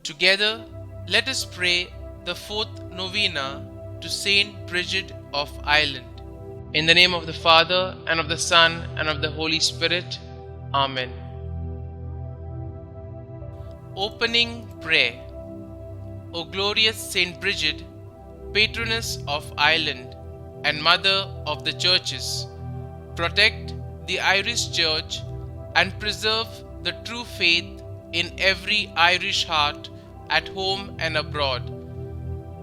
Together, let us pray the fourth novena to St Brigid of Ireland. In the name of the Father, and of the Son, and of the Holy Spirit. Amen. Opening Prayer. O glorious St Brigid, patroness of Ireland and mother of the churches, protect the Irish Church and preserve the true faith in every Irish heart at home and abroad.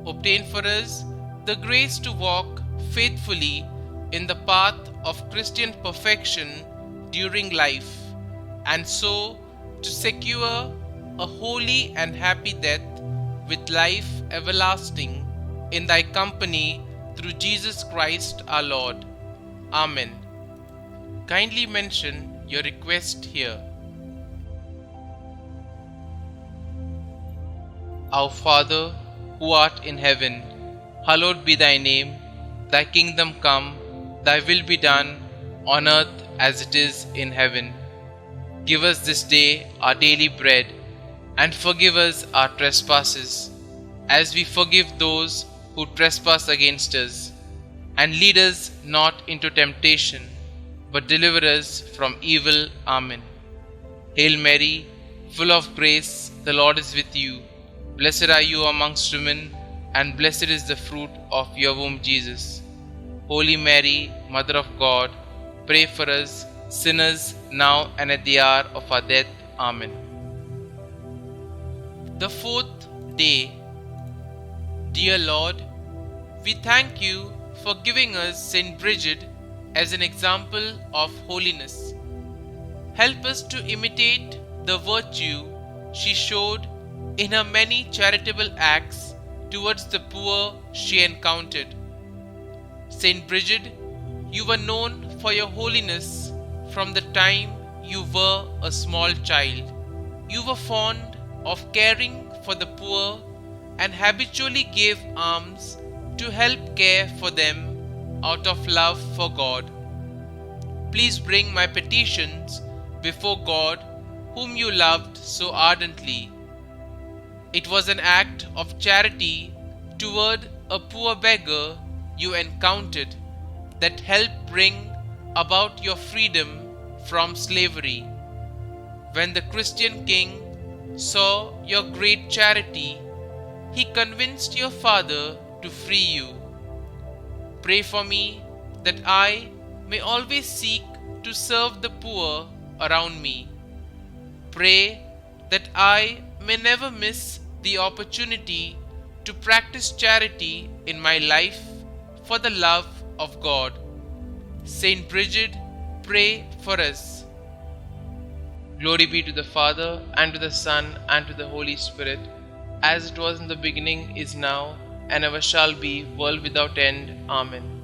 Obtain for us the grace to walk faithfully in the path of Christian perfection during life, and so to secure a holy and happy death with life everlasting in thy company through Jesus Christ our Lord. Amen. Kindly mention your request here. Our Father, who art in heaven, hallowed be thy name. Thy kingdom come, thy will be done, on earth as it is in heaven. Give us this day our daily bread, and forgive us our trespasses, as we forgive those who trespass against us. And lead us not into temptation, but deliver us from evil. Amen. Hail Mary, full of grace, the Lord is with you. Blessed are you amongst women, and blessed is the fruit of your womb, Jesus. Holy Mary, Mother of God, pray for us sinners now and at the hour of our death. Amen. The fourth day. Dear Lord, we thank you for giving us St. Brigid as an example of holiness. Help us to imitate the virtue she showed in her many charitable acts towards the poor she encountered. St. Brigid, you were known for your holiness from the time you were a small child. You were fond of caring for the poor and habitually gave alms to help care for them out of love for God. Please bring my petitions before God, whom you loved so ardently. It was an act of charity toward a poor beggar you encountered that helped bring about your freedom from slavery. When the Christian king saw your great charity, he convinced your father to free you. Pray for me that I may always seek to serve the poor around me. Pray that I may never miss the opportunity to practice charity in my life for the love of God. Saint Brigid, pray for us. Glory be to the Father, and to the Son, and to the Holy Spirit, as it was in the beginning, is now, and ever shall be, world without end. Amen.